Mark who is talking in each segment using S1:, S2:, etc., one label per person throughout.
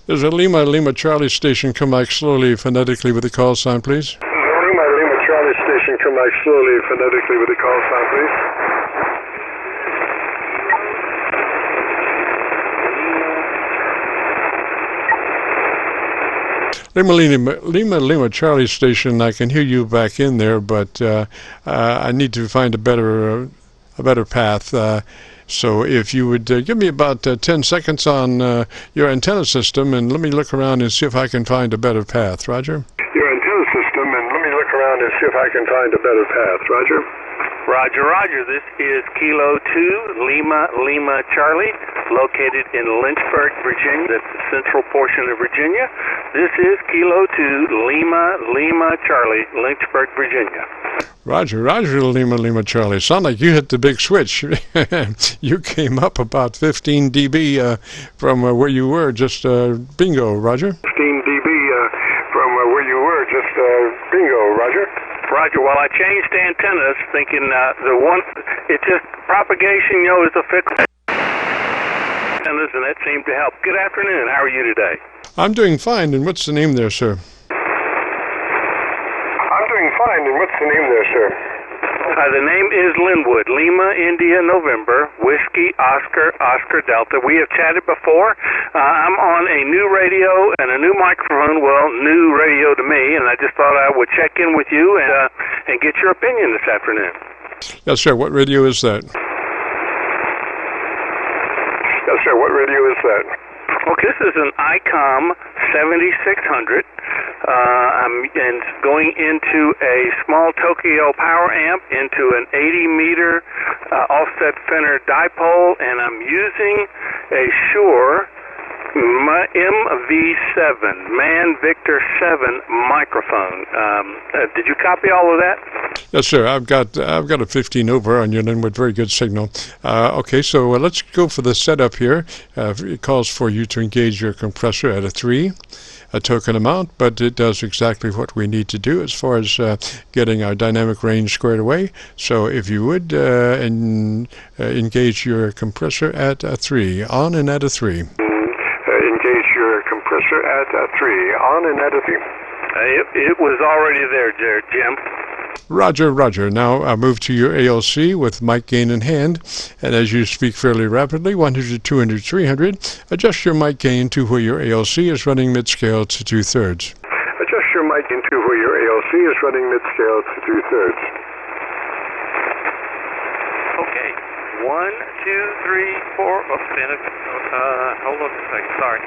S1: Is a Lima Lima Charlie station come back slowly phonetically with the call sign, please?
S2: Lima Lima Charlie station come back slowly phonetically with the call sign, please.
S1: Lima Lima Charlie station, I can hear you back in there, but I need to find a better path. So if you would give me about 10 seconds on your antenna system, and let me look around and see if I can find a better path. Roger?
S2: Your antenna system, and let me look around and see if I can find a better path. Roger?
S3: Roger, roger. This is Kilo 2, Lima Lima Charlie, located in Lynchburg, Virginia. That's the central portion of Virginia. This is Kilo 2, Lima Lima Charlie, Lynchburg, Virginia.
S1: Roger, roger, Lima Lima Charlie. Sound like you hit the big switch. You came up about 15 dB from where you were, just bingo, Roger.
S2: 15 dB from where you were, just bingo, Roger.
S3: Roger, well, I changed antennas thinking it's just propagation, is a fix antennas, and that seemed to help. Good afternoon. How are you today?
S1: I'm doing fine, and what's the name there, sir?
S2: I'm doing fine, and what's the name there, sir?
S3: The name is Linwood, Lima, India, November, Whiskey, Oscar, Oscar, Delta. We have chatted before. I'm on a new radio and a new microphone, well, new radio to me, and I just thought I would check in with you and get your opinion this afternoon.
S1: Yes, sir. What radio is that?
S2: Yes, sir. What radio is that?
S3: Okay, this is an ICOM 7600. And going into a small Tokyo power amp into an 80-meter offset Fenner dipole, and I'm using a Shure MV7, Man Victor 7 microphone. Did you copy all of that?
S1: Yes, sir. I've got a 15 over on your Linwood. Very good signal. Okay, so let's go for the setup here. It calls for you to engage your compressor at a 3. A token amount, but it does exactly what we need to do as far as getting our dynamic range squared away. So if you would engage your compressor at a 3, on and at a 3.
S2: Engage your compressor at a 3, on and at a 3.
S3: It was already there, Jim.
S1: Roger, roger. Now move to your ALC with mic gain in hand, and as you speak fairly rapidly, 100, 200, 300, adjust your mic gain to where your ALC is running mid-scale to 2/3.
S2: Adjust your mic gain to where your ALC is running mid-scale to 2/3.
S3: Okay, 1, 2, 3, 4. Oh, hold on a second. Sorry.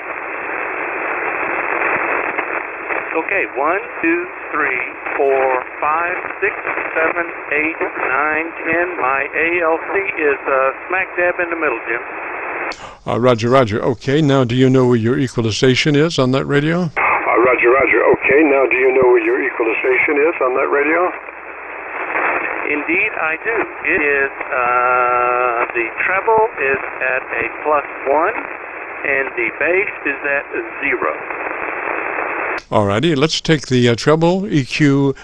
S3: Okay, 1, 2, 3, 4, 5, 6, 7, 8, 9, 10. My ALC is smack dab in the middle, Jim.
S1: Roger, roger. Okay, now do you know where your equalization is on that radio?
S2: Roger, roger. Okay, now do you know where your equalization is on that radio?
S3: Indeed, I do. It is, the treble is at a +1, and the bass is at 0.
S1: Alrighty, let's take the treble EQ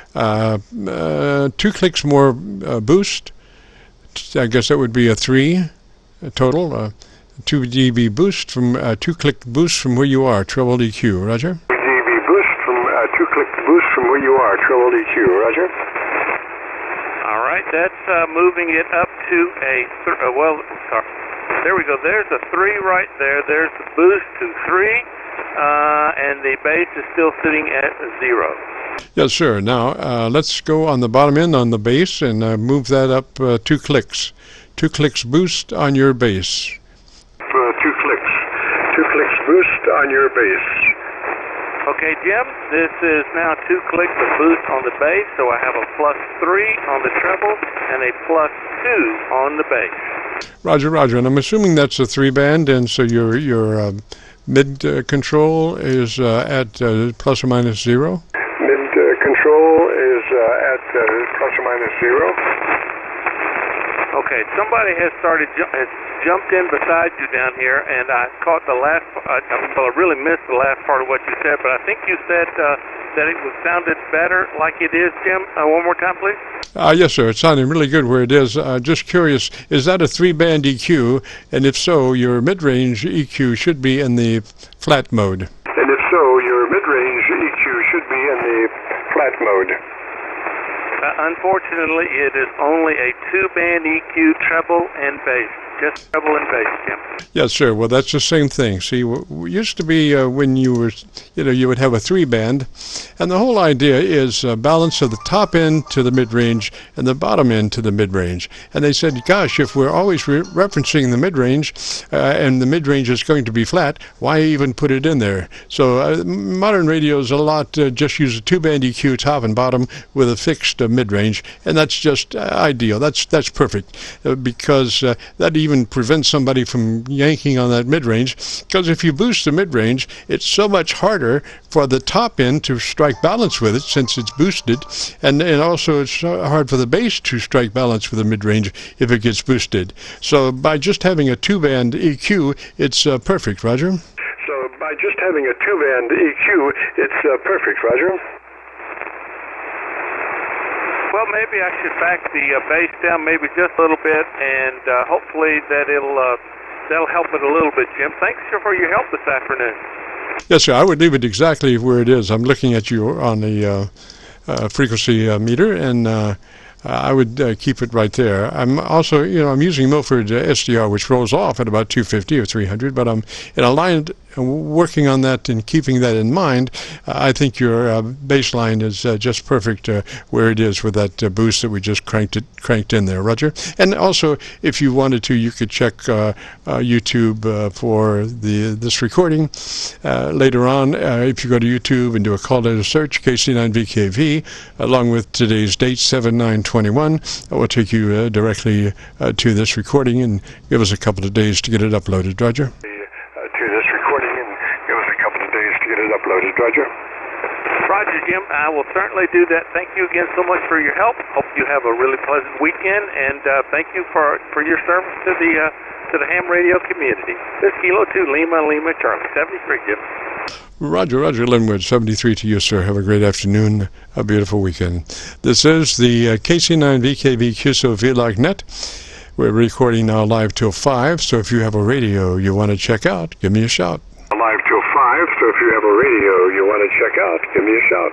S1: 2 clicks more boost. I guess that would be a 3 total. 2 dB boost from 2-click boost from where you are. Treble EQ, Roger.
S2: 2 dB boost from 2-click boost from where you are. Treble EQ, Roger.
S3: All right, that's moving it up to a sorry. There we go. There's a 3 right there. There's the boost to 3. And the bass is still sitting at 0.
S1: Yes, sir. Now, let's go on the bottom end on the bass and move that up 2 clicks. 2 clicks boost on your bass.
S2: 2 clicks. 2 clicks boost on your bass.
S3: Okay, Jim, this is now 2 clicks of boost on the bass, so I have a +3 on the treble and a +2 on the bass.
S1: Roger, roger. And I'm assuming that's a 3-band, and so your mid control is at plus or minus 0?
S2: Mid control is at plus or minus 0.
S3: Okay, somebody has jumped in beside you down here, and I caught the last. I really missed the last part of what you said, but I think you said that it sounded better like it is, Jim. One more time, please.
S1: Yes, sir. It's sounding really good where it is. Just curious, is that a 3-band EQ? And if so, your mid-range EQ should be in the flat mode.
S2: mode?
S3: Unfortunately, it is only a 2-band EQ, treble and bass. Just treble and bass, Jim.
S1: Yes, sir. Well, that's the same thing. See, used to be when you were, you would have a 3-band, and the whole idea is balance of the top end to the mid-range and the bottom end to the mid-range. And they said, gosh, if we're always referencing the mid-range and the mid-range is going to be flat, why even put it in there? So modern radios a lot just use a 2-band EQ, top and bottom, with a fixed mid-range, and that's just ideal. That's perfect because that even prevents somebody from yanking on that mid-range, because if you boost the mid-range, it's so much harder for the top end to strike balance with it since it's boosted, and also it's hard for the bass to strike balance with the mid-range if it gets boosted. So by just having a 2-band EQ, it's perfect, Roger.
S2: So by just having a 2-band EQ, it's perfect, Roger.
S3: Well, maybe I should back the bass down maybe just a little bit, and hopefully that'll help it a little bit, Jim. Thanks for your help this afternoon.
S1: Yes, sir. I would leave it exactly where it is. I'm looking at you on the frequency meter, and I would keep it right there. I'm also, I'm using Milford SDR, which rolls off at about 250 or 300, but I'm in a line working on that and keeping that in mind. I think your baseline is just perfect where it is with that boost that we just cranked in there, Roger. And also, if you wanted to, you could check YouTube for this recording later on. If you go to YouTube and do a call data search, KC9VKV, along with today's date, 7/9/21, it will take you directly to this recording and give us a couple of days to get it uploaded, Roger.
S2: Roger.
S3: Roger, Jim. I will certainly do that. Thank you again so much for your help. Hope you have a really pleasant weekend, and thank you for your service to the ham radio community. This Kilo 2 Lima Charlie 73, Jim.
S1: Roger, Linwood 73 to you, sir. Have a great afternoon, a beautiful weekend. This is the KC9VKV Qso-Vlog net. We're recording now live till 5, so if you have a radio you want to check out, give me a shout.
S2: Live till 5, so if you have a radio you want to check out, give me a shout.